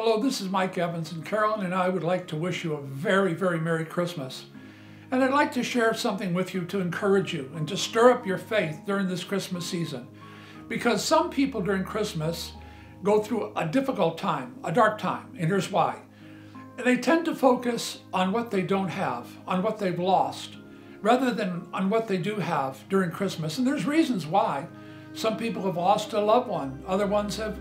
Hello, this is Mike Evans, and Carolyn and I would like to wish you a very, very Merry Christmas. And I'd like to share something with you to encourage you and to stir up your faith during this Christmas season. Because some people during Christmas go through a difficult time, a dark time, and here's why. They tend to focus on what they don't have, on what they've lost, rather than on what they do have during Christmas. And there's reasons why. Some people have lost a loved one. Other ones have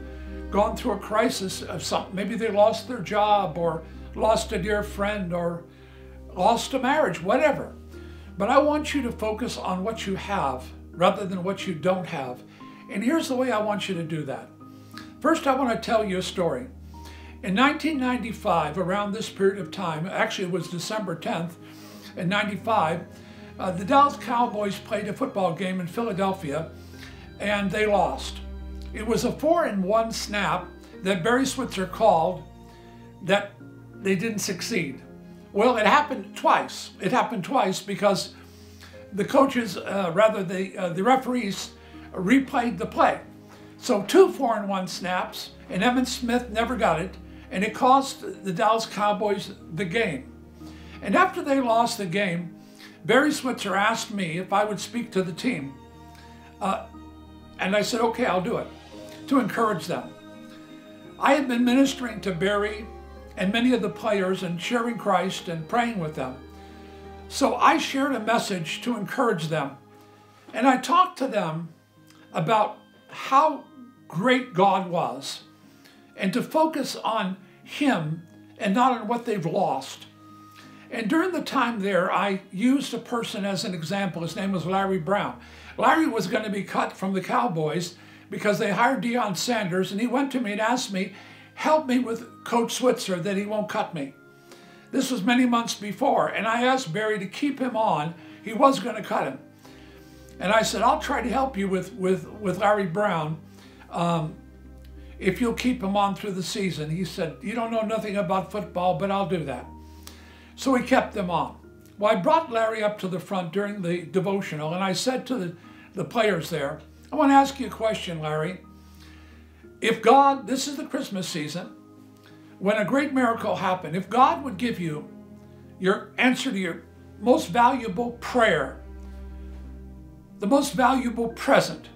gone through a crisis of something. Maybe they lost their job or lost a dear friend or lost a marriage, whatever. But I want you to focus on what you have rather than what you don't have. And here's the way I want you to do that. First, I want to tell you a story. In 1995, around this period of time, actually it was December 10th in 95, the Dallas Cowboys played a football game in Philadelphia and they lost. It was a 4-1 snap that Barry Switzer called that they didn't succeed. Well, it happened twice. It happened twice because the coaches, the referees replayed the play. So 2 4-1 snaps, and Evan Smith never got it, and it cost the Dallas Cowboys the game. And after they lost the game, Barry Switzer asked me if I would speak to the team. And I said, okay, I'll do it, to encourage them. I had been ministering to Barry and many of the players and sharing Christ and praying with them. So I shared a message to encourage them. And I talked to them about how great God was and to focus on Him and not on what they've lost. And during the time there, I used a person as an example. His name was Larry Brown. Larry was going to be cut from the Cowboys because they hired Deion Sanders, and he went to me and asked me, help me with Coach Switzer that he won't cut me. This was many months before, and I asked Barry to keep him on. He was going to cut him. And I said, I'll try to help you with Larry Brown if you'll keep him on through the season. He said, you don't know nothing about football, but I'll do that. So he kept them on. Well, I brought Larry up to the front during the devotional, and I said to the players there, I want to ask you a question, Larry. If God, this is the Christmas season, when a great miracle happened, if God would give you your answer to your most valuable prayer, the most valuable present,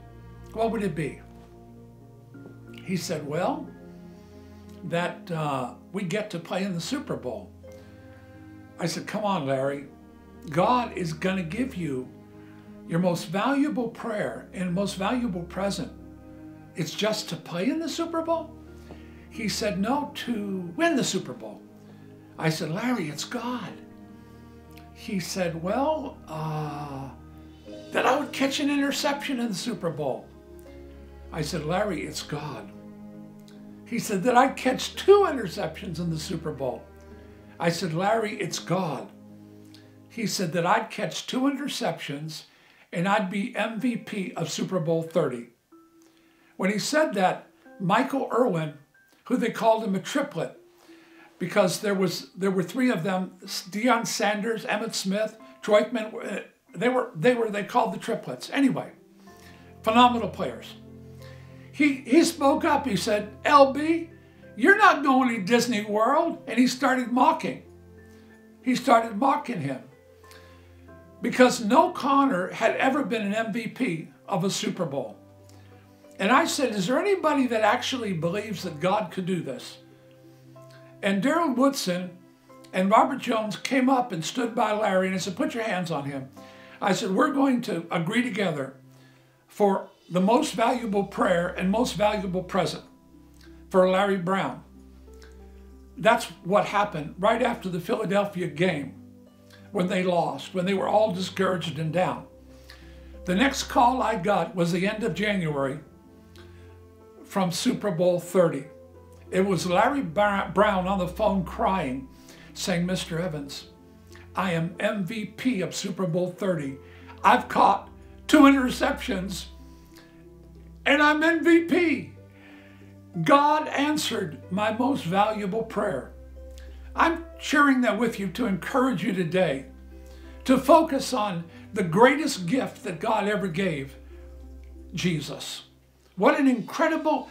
what would it be? He said, well, that we get to play in the Super Bowl. I said, come on, Larry. God is going to give you your most valuable prayer and most valuable present. It's just to play in the Super Bowl? He said, no, to win the Super Bowl. I said, Larry, it's God. He said, well, that I would catch an interception in the Super Bowl. I said, Larry, it's God. He said that I'd catch 2 interceptions in the Super Bowl. I said, Larry, it's God. He said that I'd catch 2 interceptions and I'd be MVP of Super Bowl 30. When he said that, Michael Irwin, who they called him a triplet, because there were 3 of them, Deion Sanders, Emmitt Smith, Troikman, they called the triplets. Anyway, phenomenal players. He spoke up. He said, LB, you're not going to Disney World. And he started mocking. He started mocking him. Because no Connor had ever been an MVP of a Super Bowl. And I said, is there anybody that actually believes that God could do this? And Darrell Woodson and Robert Jones came up and stood by Larry and I said, put your hands on him. I said, we're going to agree together for the most valuable prayer and most valuable present for Larry Brown. That's what happened right after the Philadelphia game when they lost, when they were all discouraged and down. The next call I got was the end of January from Super Bowl 30. It was Larry Brown on the phone crying, saying, Mr. Evans, I am MVP of Super Bowl 30. I've caught 2 interceptions and I'm MVP. God answered my most valuable prayer. I'm sharing that with you to encourage you today to focus on the greatest gift that God ever gave, Jesus. What an incredible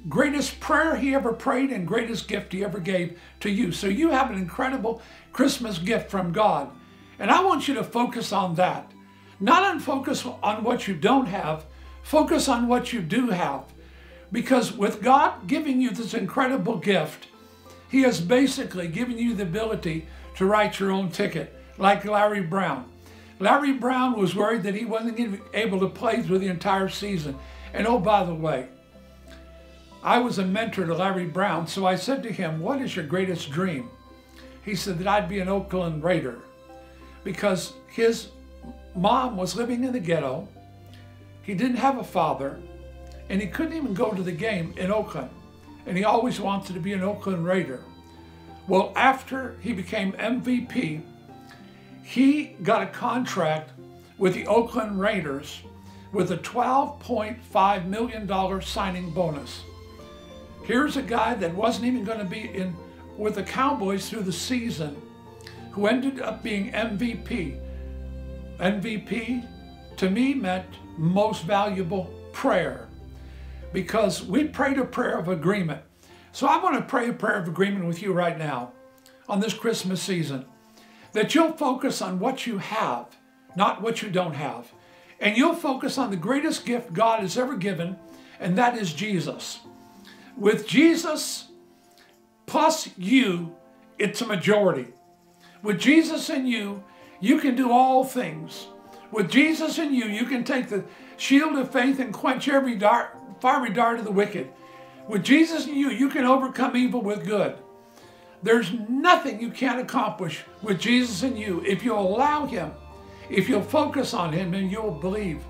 greatest prayer he ever prayed and greatest gift he ever gave to you. So you have an incredible Christmas gift from God. And I want you to focus on that. Not on focus on what you don't have, focus on what you do have. Because with God giving you this incredible gift, he has basically given you the ability to write your own ticket, like Larry Brown. Larry Brown was worried that he wasn't even able to play through the entire season. And oh, by the way, I was a mentor to Larry Brown, so I said to him, what is your greatest dream? He said that I'd be an Oakland Raider, because his mom was living in the ghetto, he didn't have a father, and he couldn't even go to the game in Oakland, and he always wanted to be an Oakland Raider. Well, after he became MVP, he got a contract with the Oakland Raiders with a $12.5 million signing bonus. Here's a guy that wasn't even going to be in with the Cowboys through the season, who ended up being MVP. MVP, to me, meant most valuable prayer, because we prayed a prayer of agreement. So I want to pray a prayer of agreement with you right now on this Christmas season, that you'll focus on what you have, not what you don't have. And you'll focus on the greatest gift God has ever given, and that is Jesus. With Jesus plus you, it's a majority. With Jesus in you, you can do all things. With Jesus in you, you can take the shield of faith and quench every fiery dart of the wicked. With Jesus in you, you can overcome evil with good. There's nothing you can't accomplish with Jesus in you if you'll allow him, if you'll focus on him and you'll believe.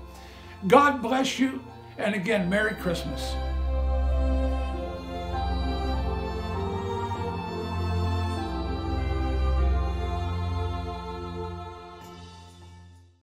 God bless you, and again, Merry Christmas.